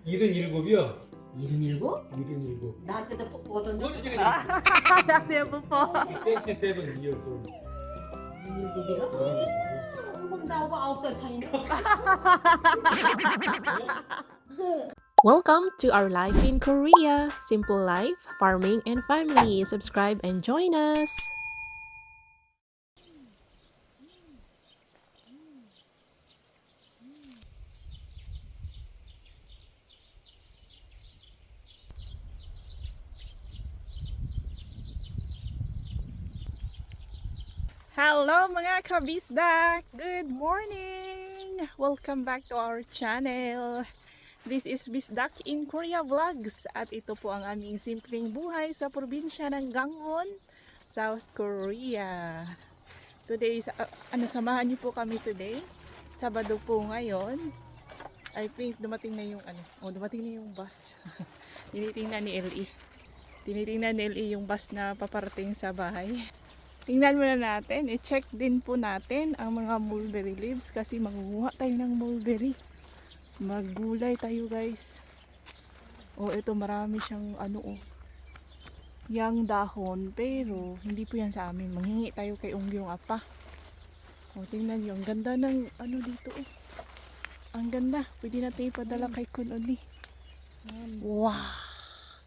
77이요. 77? 77. 나한테도 뽀뽀하던데? 그거는 제가 나도 뽀뽀. 77 years old. 77이야? 그럼 나하고 9살 차이네? Welcome to our life in Korea. Simple life, farming, and family. Subscribe and join us. Hello mga kabisdak! Good morning! Welcome back to our channel. This is Bisdak in Korea Vlogs at ito po ang aming simpleng buhay sa probinsya ng Gangwon, South Korea. Today, samahan niyo po kami today. Sabado po ngayon. I think dumating na yung dumating na yung bus. Tinitingnan ni LE. Tinitingnan ni LE yung bus na paparating sa bahay. Tingnan muna natin, i-check din po natin ang mga mulberry leaves kasi mangunguha tayo ng mulberry. Maggulay tayo guys. Ito marami siyang yang dahon pero hindi po yan sa amin. Manghingi tayo kay Ungyong Apa. Tingnan niyo, ang ganda ng dito Ang ganda, pwede natin ipadala kay Kun Uni. Wow!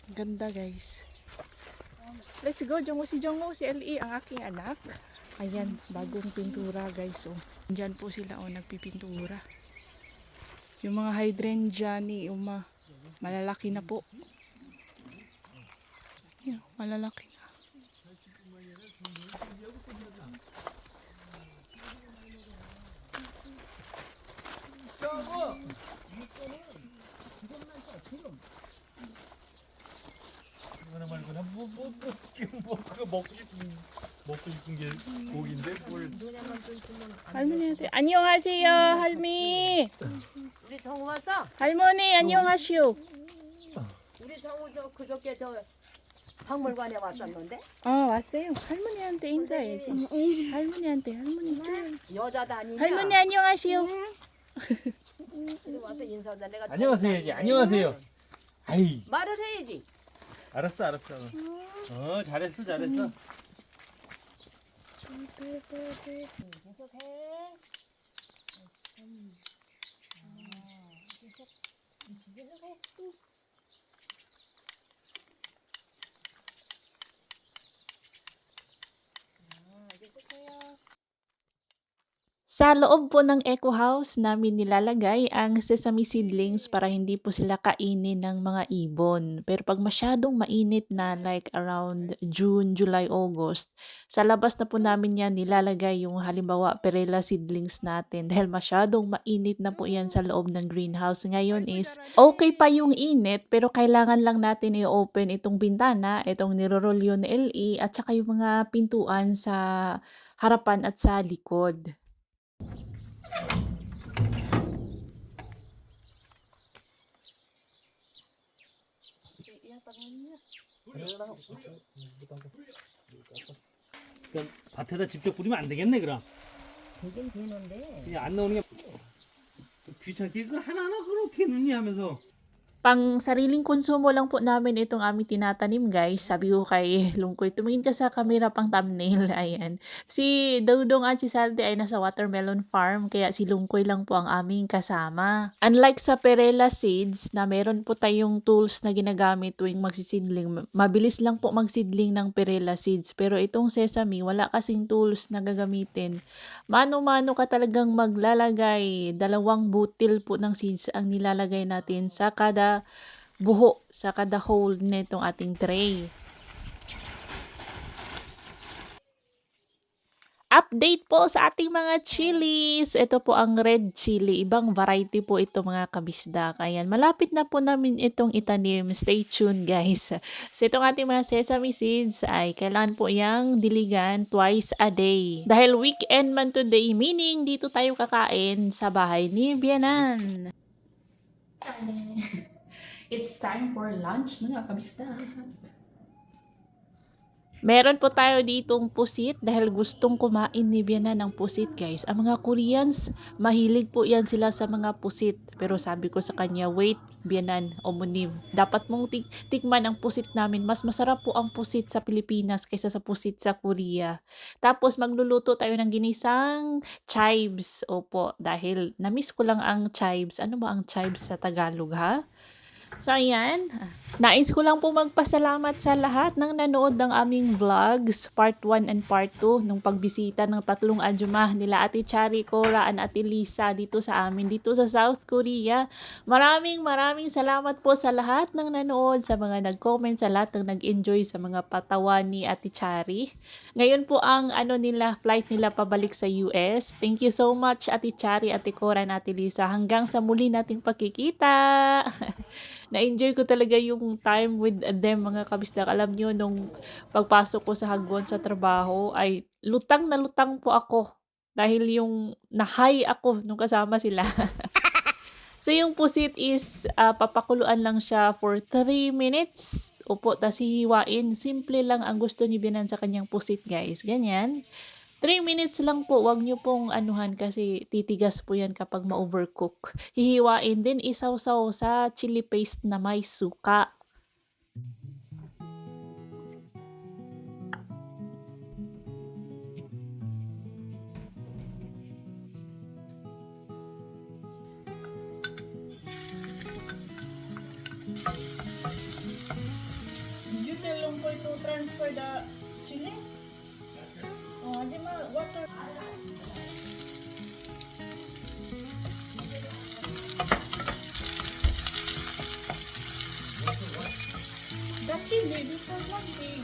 Ang ganda guys. Let's go, si Jongwoo, si LE, ang aking anak. Ayan, bagong pintura guys. Diyan po sila nagpipintura. Yung mga hydrangea ni Uma, malalaki na po. Ayan, malalaki na. 이거 나만 이거 그거 먹고 싶은 게 고기인데 뭘? 할머니한테 안녕하세요, 할미. 우리 정우 왔어? 할머니 안녕하시오. 우리 정우 그저께 박물관에 왔었는데? 왔어요. 할머니한테 인사해야지. 할머니. 여자도 아니냐? 할머니 안녕하시오. 그래 와서 인사하자. 내가 안녕하세요 해야지. 안녕하세요. 아이. 말을 해야지. 알았어. 잘했어. Sa loob po ng eco house namin nilalagay ang sesame seedlings para hindi po sila kainin ng mga ibon. Pero pag masyadong mainit na like around June, July, August, sa labas na po namin yan nilalagay yung halimbawa perela seedlings natin dahil masyadong mainit na po yan sa loob ng greenhouse. Ngayon is okay pa yung init pero kailangan lang natin i-open itong bintana, itong nirorolyo na LE at saka yung mga pintuan sa harapan at sa likod. 그럼 밭에다 직접 뿌리면 안 되겠네 그럼. 되긴 되는데. 그냥 안 나오는 게 귀찮게 그걸 하나하나 그걸 어떻게 넣니 하면서. Pang sariling konsumo lang po namin itong aming tinatanim guys. Sabi ko kay Lungkoy, tumingin ka sa camera pang thumbnail. Ayan. Si Dodong at si Salde ay nasa watermelon farm kaya si Lungkoy lang po ang aming kasama. Unlike sa perela seeds na meron po tayong tools na ginagamit tuwing magsisidling. Mabilis lang po magsidling ng perela seeds. Pero itong sesame wala kasing tools na gagamitin. Mano-mano ka talagang maglalagay. 2 butil po ng seeds ang nilalagay natin sa kada buho, sa kada hole nitong ating tray. Update po sa ating mga chilies. Ito po ang red chili. Ibang variety po ito mga kabisdak. Ayan, malapit na po namin itong itanim. Stay tuned guys. So itong ating mga sesame seeds ay kailangan po yang diligan twice a day. Dahil weekend man today, meaning dito tayo kakain sa bahay ni Bianan. It's time for lunch mga kabisdak. Meron po tayo ditong pusit dahil gustong kumain ni Bianan ng pusit, guys. Ang mga Koreans, mahilig po yan sila sa mga pusit. Pero sabi ko sa kanya, wait, Bianan, omonim. Dapat mong tikman ang pusit namin. Mas masarap po ang pusit sa Pilipinas kaysa sa pusit sa Korea. Tapos magluluto tayo ng ginisang chives. Opo, dahil namiss ko lang ang chives. Ano ba ang chives sa Tagalog, ha? So, ayan. Nais ko lang po magpasalamat sa lahat ng nanood ng aming vlogs, part 1 and part 2, nung pagbisita ng tatlong Ajumma nila Ate Chari, Cora, and Ate Lisa dito sa amin, dito sa South Korea. Maraming salamat po sa lahat ng nanood, sa mga nag-comment, sa lahat ng nag-enjoy sa mga patawan ni Ate Chari. Ngayon po ang flight nila pabalik sa US. Thank you so much Ate Chari, Ate Cora, and Ate Lisa. Hanggang sa muli nating pagkikita. Na-enjoy ko talaga yung time with them, mga kabisdak. Alam nyo, nung pagpasok ko sa Hagwon sa trabaho, ay lutang na lutang po ako. Dahil yung na-high ako nung kasama sila. So yung pusit is papakuluan lang siya for 3 minutes. Opo, tas hihiwain. Simple lang ang gusto ni Bianan sa kanyang pusit, guys. Ganyan. 3 minutes lang po, wag nyo pong anuhan kasi titigas po yan kapag ma-overcook. Hihiwain din, isaw-saw sa chili paste na may suka. Did you tell Longboy to transfer the chili? Oh, di ma water. The chili, this was one big.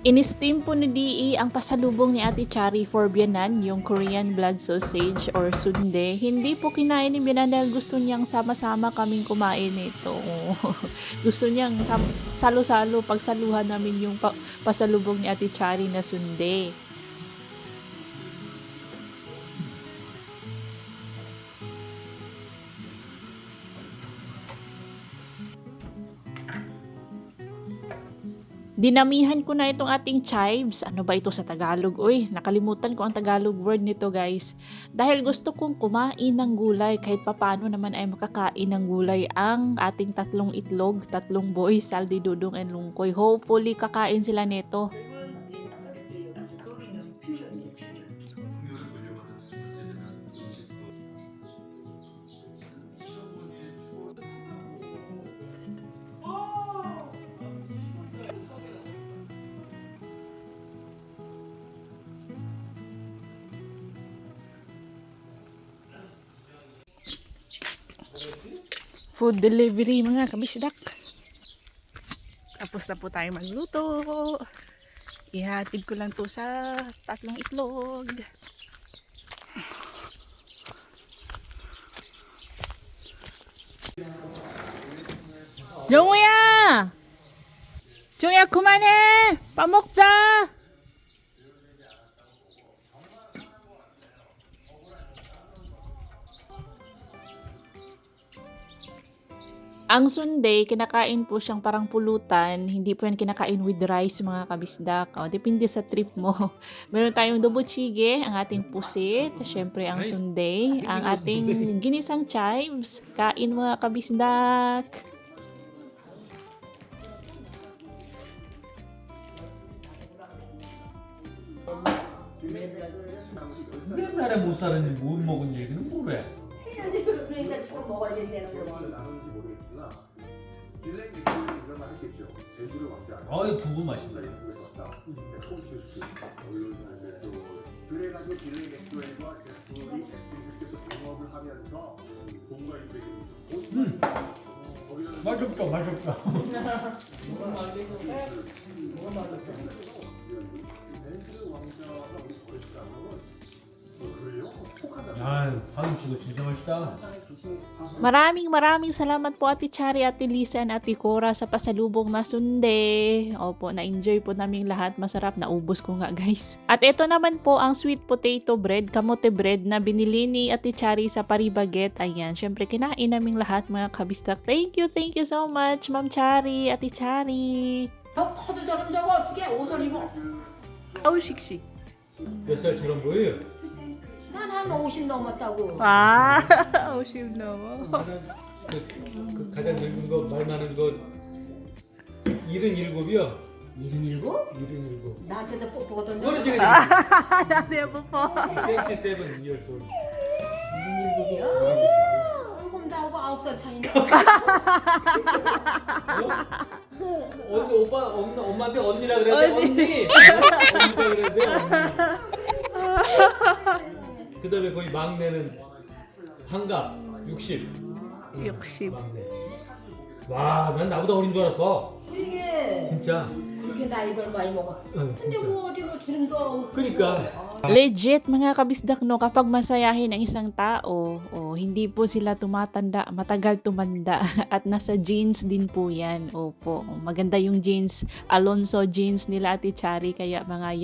In-steam po ni DE ang pasalubong ni Ate Chari for Bianan, yung Korean blood sausage or sundae. Hindi po kinain ni Bianan dahil gusto niyang sama-sama kaming kumain nito. Gusto niyang salo-salo, pagsaluhan namin yung pasalubong ni Ate Chari na sundae. Dinamihan ko na itong ating chives. Ano ba ito sa Tagalog? Uy, nakalimutan ko ang Tagalog word nito, guys. Dahil gusto kong kumain ng gulay, kahit papano naman ay makakain ng gulay ang ating tatlong itlog, tatlong boys, Saldi, Dudong, and Lungkoy. Hopefully, kakain sila nito. Food delivery, mga kabisdak. Tapos na po tayo magluto. Ihatid ko lang to sa tatlong itlog. 정우야! 정우야 그만해! 밥 먹자! Ang sundae, kinakain po siyang parang pulutan. Hindi po yan kinakain with rice, mga kabisdak. O, depende sa trip mo. Meron tayong dobuchige, ang ating pusit. Siyempre, ang sundae. Ang ating ginisang chives. Kain, mga kabisdak. 맨날에 못 살았는데 못 먹은 얘기는 뭐래? 해야지. 그러니까 좀 먹어야 된다는 거지. 나누는지 모르겠으나 딜레이 맥주는 이런 말 했겠죠. 제주를 왕지 않아. 아이 두부 맛있다. 한국에서 왔다. 매콤 실수. 그래가지고 딜레이 맥주와 제주이 엑스트림께서 동업을 하면서 본과 인백이 맛없다 맛없다. 벤츠 왕자가 우리 버릇이라는 건 그래요? 혹하다. 아, 파김치가 진짜 맛있다. Maraming salamat po Ate Chari, Ate Lisa, and Ate Cora sa pasalubong na sundae. Opo, na-enjoy po naming lahat. Masarap, naubos ko nga guys. At ito naman po ang sweet potato bread, kamote bread na binili ni Ate Chari sa Paribaget. Ayan, syempre kinain naming lahat mga kabistak. Thank you so much Ma'am Chari, Ate Chari. 저 커도 저런 저거 어떻게 옷을 입어? 아우 씩씩. 몇 살처럼 보여요? 난한 50 넘었다고. 아, 50 넘어. 그 가장 늙은 거, 말 많은 거 77이요? 77? 77. 나한테도 뽀뽀하던 너는 지금 나도 예뻐. 77 years old. 77이야? 그럼 나하고 9살 차이네. 언니 엄마한테 언니라 그래야 돼. 언니라 그래야 돼. 그다음에 거기 막내는 한갑 60. 60. 막내. 와, 난 나보다 어린 줄 알았어. 이게 진짜. 그렇게 나이를 많이 먹어. 응, 근데 진짜. 뭐 어디 뭐 주름도 없고. 그러니까. Legit mga kabisdak no, kapag masayahin ang isang tao, hindi po sila tumatanda, matagal tumanda at nasa genes din po yan. Opo, maganda yung genes, Alonso genes nila Ate Chari, kaya mga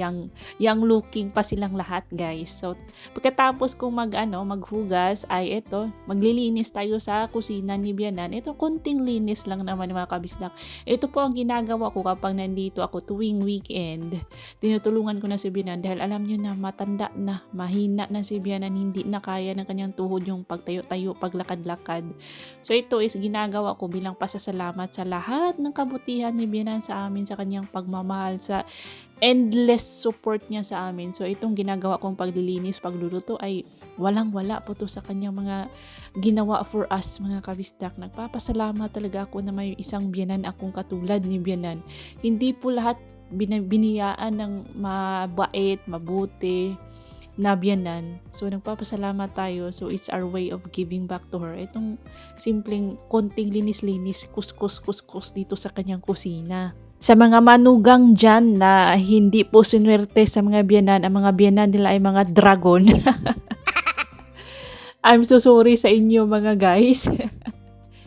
young looking pa silang lahat guys. So pagkatapos kong maghugas ay ito, maglilinis tayo sa kusina ni Bianan. Ito konting linis lang naman mga kabisdak. Ito po ang ginagawa ko kapag nandito ako tuwing weekend. Tinutulungan ko na si Bianan dahil alam nyo na matanda na, mahina na si Bianan, hindi na kaya ng kanyang tuhod yung pagtayo-tayo, paglakad-lakad. So ito is ginagawa ko bilang pasasalamat sa lahat ng kabutihan ni Bianan sa amin, sa kanyang pagmamahal, sa endless support niya sa amin. So itong ginagawa kong paglilinis, pagluluto ay walang-wala po to sa kanyang mga ginawa for us mga kabistak. Nagpapasalamat talaga ako na may isang Bianan akong katulad ni Bianan. Hindi po lahat biniyaan ng mabait, mabuti na Bianan. So nagpapasalamat tayo. So it's our way of giving back to her. Itong simpleng konting linis-linis, kuskus dito sa kanyang kusina. Sa mga manugang dyan na hindi po sinwerte sa mga Bianan, ang mga Bianan nila ay mga dragon. I'm so sorry sa inyo mga guys.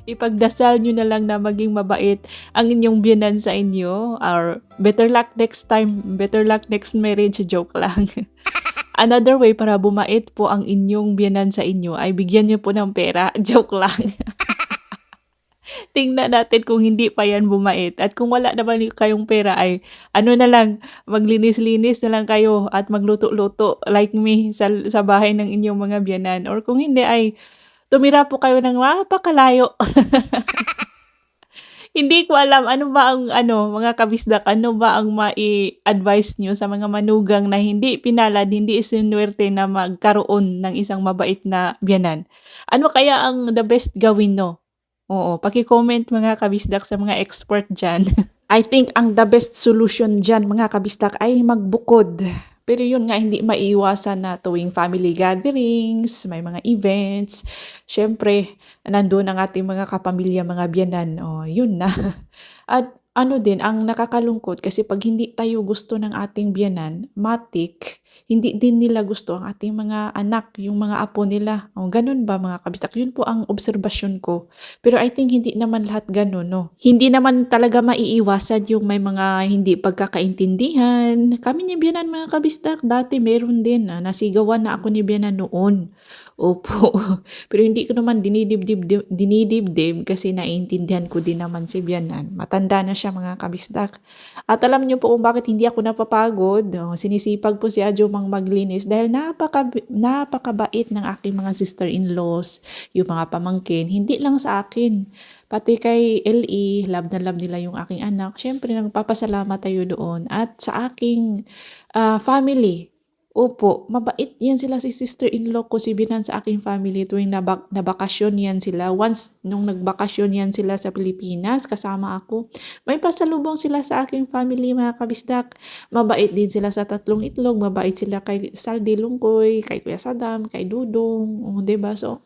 Ipagdasal nyo na lang na maging mabait ang inyong Bianan sa inyo. Or better luck next time, better luck next marriage, joke lang. Another way para bumait po ang inyong Bianan sa inyo ay bigyan nyo po ng pera, joke lang. Tingnan natin kung hindi pa yan bumait. At kung wala naman kayong pera ay na lang, maglinis-linis na lang kayo at magluto-luto like me sa bahay ng inyong mga Bianan. Or kung hindi ay tumira po kayo ng mapakalayo. Hindi ko alam ano ba ang mga kabisdak, ano ba ang mai-advise nyo sa mga manugang na hindi pinalad, hindi isinwerte na magkaroon ng isang mabait na Bianan. Ano kaya ang the best gawin no? Oo, paki-comment mga kabisdak sa mga expert dyan. I think ang the best solution dyan mga kabisdak ay magbukod. Pero yun nga, hindi maiiwasan na tuwing family gatherings, may mga events. Syempre, nandun ang ating mga kapamilya, mga Bianan. Yun na. At din, ang nakakalungkot kasi pag hindi tayo gusto ng ating Bianan, matik, hindi din nila gusto ang ating mga anak, yung mga apo nila. Ganun ba mga kabistak? Yun po ang obserbasyon ko. Pero I think hindi naman lahat ganun, no? Hindi naman talaga maiiwasan yung may mga hindi pagkakaintindihan. Kami ni Bianan mga kabistak, dati meron din. Nasigawan na ako ni Bianan noon. Opo. Pero hindi ko naman dinidibdib kasi naiintindihan ko din naman si Bianan. Matanda na siya mga kabistak. At alam niyo po kung bakit hindi ako napapagod. Sinisipag po si Adjo mang maglinis dahil napakabait ng aking mga sister-in-laws, yung mga pamangkin. Hindi lang sa akin. Pati kay LE, love na love nila yung aking anak. Siyempre, nagpapasalamat tayo doon. At sa aking family, opo, mabait yan sila si sister-in-law ko, si Bianan sa aking family tuwing nabakasyon yan sila. Once nung nagbakasyon yan sila sa Pilipinas, kasama ako, may pasalubong sila sa aking family mga kabisdak. Mabait din sila sa Tatlong Itlog, mabait sila kay Saldi Lungkoy, kay Kuya Sadam, kay Dudong, diba? So,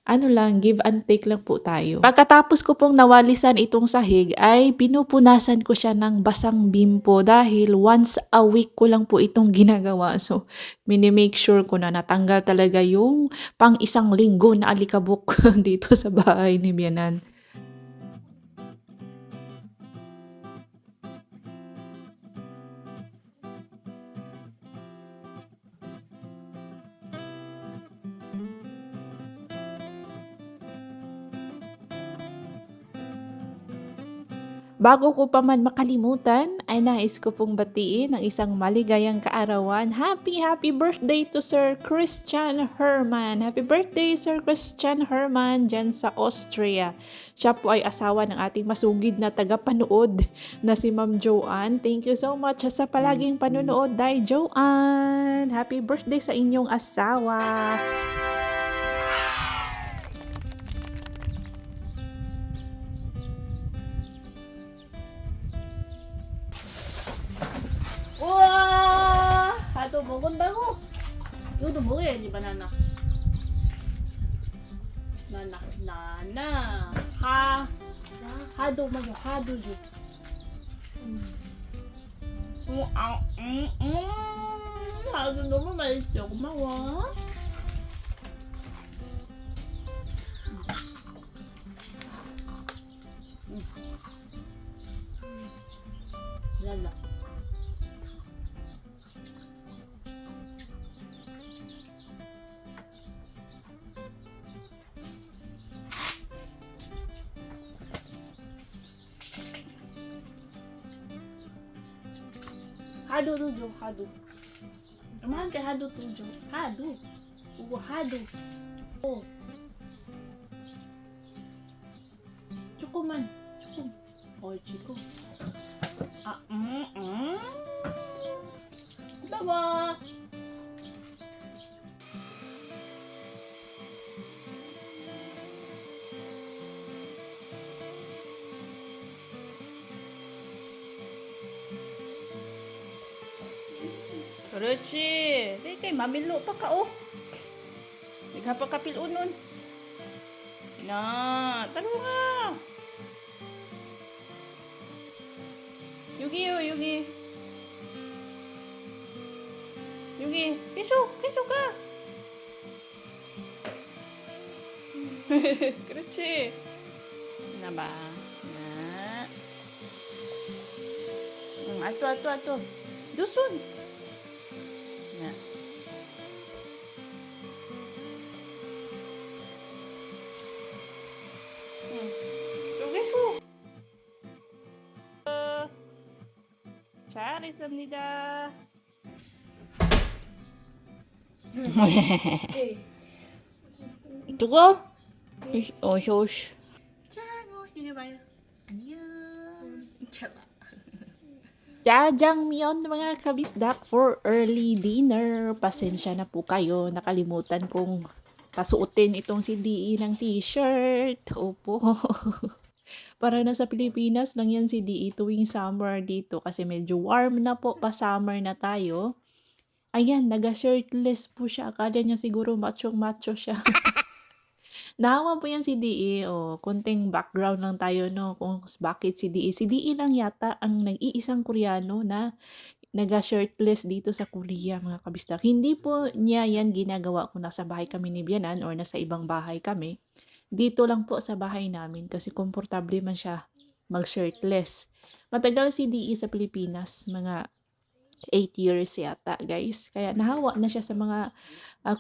ano lang, give and take lang po tayo. Pagkatapos ko pong nawalisan itong sahig, ay pinupunasan ko siya ng basang bimpo dahil once a week ko lang po itong ginagawa. So, mini-make sure ko na natanggal talaga yung pang isang linggo na alikabok dito sa bahay ni Bianan. Bago ko pa man makalimutan, ay nais ko pong batiin ang isang maligayang kaarawan. Happy birthday to Sir Christian Herman. Happy birthday Sir Christian Herman dyan sa Austria. Siya po ay asawa ng ating masugid na tagapanood na si Ma'am Joanne. Thank you so much sa palaging panonood, Day Joanne. Happy birthday sa inyong asawa. 우와! 하도 먹은다고? 이것도 먹어야지, 바나나. 나나. 하도 먹어, 하도 줘. 하도 너무 맛있죠? 고마워. 랄라. 하도도 줘, 하도. 엄마한테 하도도 줘. 하도. 이거 하도. 조금만. 조금. 지금. 먹어. 그렇지. kay mamilo pa ka oh. Nagapakapil unon. Na, taro nga. Yugi. 계속 가. 그렇지. 나봐. 나. 아또. 누순. 나. 계속. 잘했습니다. 두고? 쇼. 짜고 이리 봐요. 안녕. 잡아. Jajangmyeon mga kabisdak for early dinner. Pasensya na po kayo. Nakalimutan kong pasuotin itong si DE ng t-shirt. Opo. Para na sa Pilipinas lang yan si DE tuwing summer dito kasi medyo warm na po. Pa-summer na tayo. Ayan, naga-shirtless po siya. Akala niya siguro macho siya. Nahawa po yan si DE. Konting background lang tayo, no? Kung bakit si DE. Si DE lang yata ang nag-iisang Koreano na naga-shirtless dito sa Korea, mga kabistak. Hindi po niya yan ginagawa kung nasa bahay kami ni Bianan or nasa ibang bahay kami. Dito lang po sa bahay namin kasi komportable man siya mag-shirtless. Matagal si DE sa Pilipinas, mga 8 years yata, guys. Kaya nahawa na siya sa mga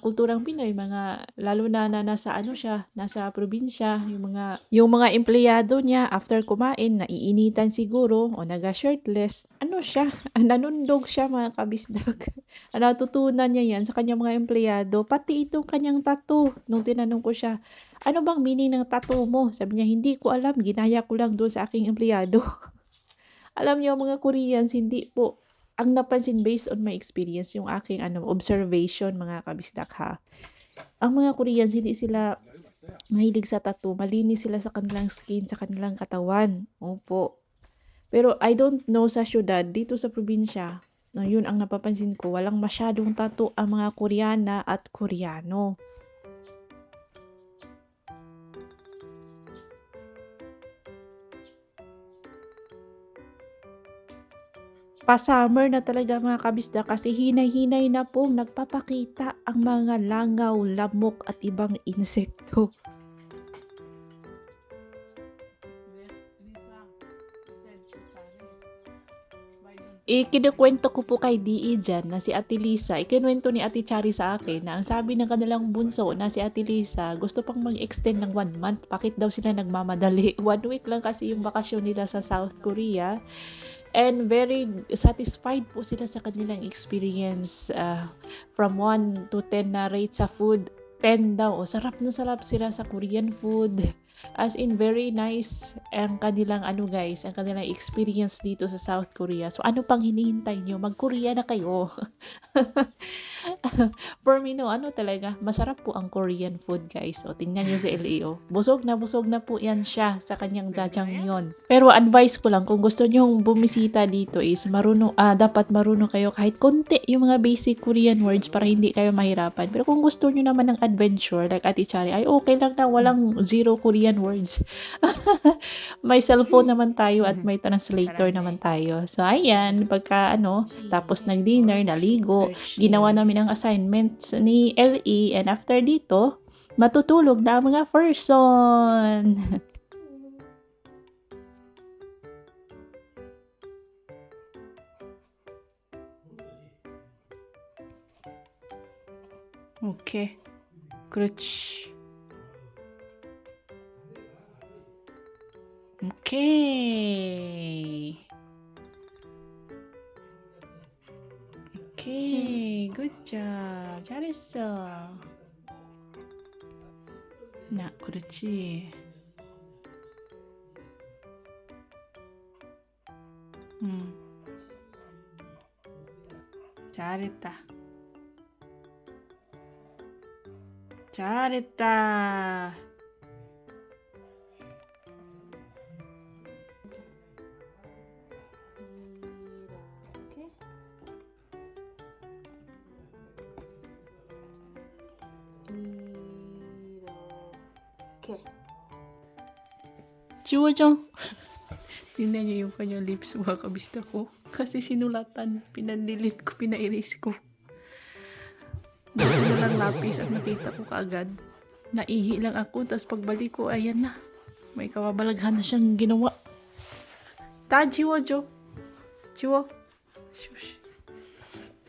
kulturang Pinoy, mga lalo na nasa nasa probinsya, yung mga empleyado niya after kumain, naiinitan siguro o naga-shirtless. Siya, nanundog siya, mga kabisdak. Natutunan niya yan sa kanyang mga empleyado, pati itong kanyang tattoo. Nung tinanong ko siya, ano bang meaning ng tattoo mo? Sabi niya, hindi ko alam, ginaya ko lang doon sa aking empleyado. Alam niyo, mga Koreans, hindi po ang napansin based on my experience, yung aking observation, mga kabisdak ha. Ang mga Koreans, hindi sila mahilig sa tattoo. Malinis sila sa kanilang skin, sa kanilang katawan. Opo. Pero I don't know sa syudad, dito sa probinsya, yun ang napapansin ko, walang masyadong tattoo ang mga Koreana at Koreano. Pa-summer na talaga mga kabisda kasi hinay-hinay na pong nagpapakita ang mga langaw, lamok at ibang insekto. Ikinukwento ko po kay DE dyan na si Ate Lisa, ikinuwento ni Ate Chari sa akin na ang sabi ng kanilang bunso na si Ate Lisa gusto pang mag-extend ng 1 month. Bakit daw sila nagmamadali? 1 week lang kasi yung bakasyon nila sa South Korea. And very satisfied po sila sa kanilang experience. From 1 to 10 na rate sa food, 10 daw. O, sarap na sarap sila sa Korean food. As in, very nice ang kanilang guys, ang kanilang experience dito sa South Korea. So, ano pang hinihintay nyo? Mag-Korea na kayo. For me, no, talaga, masarap po ang Korean food, guys. O, tingnan nyo sa LAO. Busog na po yan siya sa kanyang jajangmyeon. Pero advice ko lang, kung gusto nyo bumisita dito is, dapat marunong kayo kahit konti yung mga basic Korean words para hindi kayo mahirapan. Pero kung gusto nyo naman ng adventure, like Ate Chari, ay okay lang na walang zero Korean words. May cellphone naman tayo at may translator naman tayo. So, ayan, pagka tapos nag-dinner, naligo, ginawa namin ang assignments ni LE, and after dito, matutulog na ang mga person. Okay. 그렇지. Okay. Okay, good job. 잘했어. 그렇지. 잘했다. 잘했다. 이렇게. 지워줘. Tingnan niyo yung kanyang lips, mga kabista ko. Kasi sinulatan, pinandilit ko, pina-erase ko. Dahil na lang lapis at nakita ko kaagad. Naihi lang ako, tapos pagbalik ko, ayan na. May kawabalaghan na siyang ginawa. Ta, jiwo-jo. Jiwo. Shush.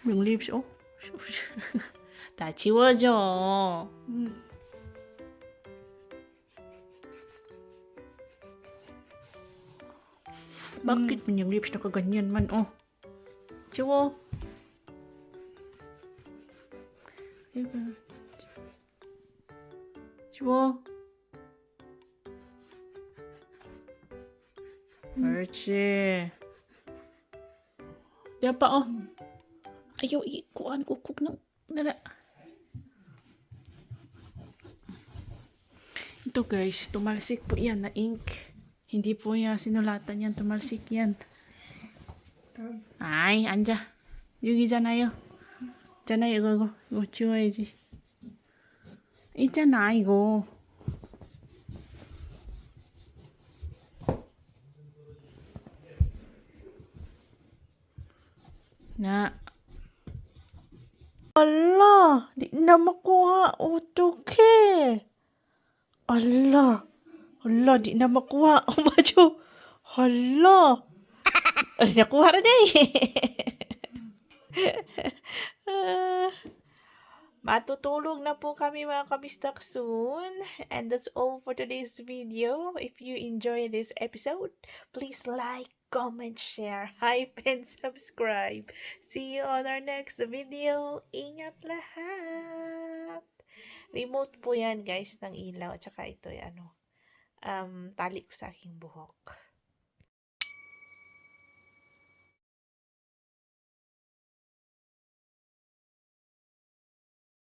Yung lips, oh. Shush. Ta, jiwo-jo. Bakit yung lips nakaganyan man, oh? Jiwo. 지워. 그렇지. 내 아빠, ayaw ikuan kukuk ng nala. Ito guys, tumalsik po yan na ink. Hindi po yan sinulatan yan, tumalsik yan. Ay, 앉아. 여기잖아요. 있잖아요, 이거 지워야지. 있잖아, 이거. 나. 알라, 나 makuha. 어떡해. 알라, di na makuha. Macho. Hala. Ay, nakuha na Matutulog na po kami mga kabistak soon. And that's all for today's video. If you enjoy this episode, please like, comment, share, hype, and subscribe. See you on our next video. Ingat lahat! Remote po yan guys ng ilaw. Tsaka ito tali ko sa aking buhok.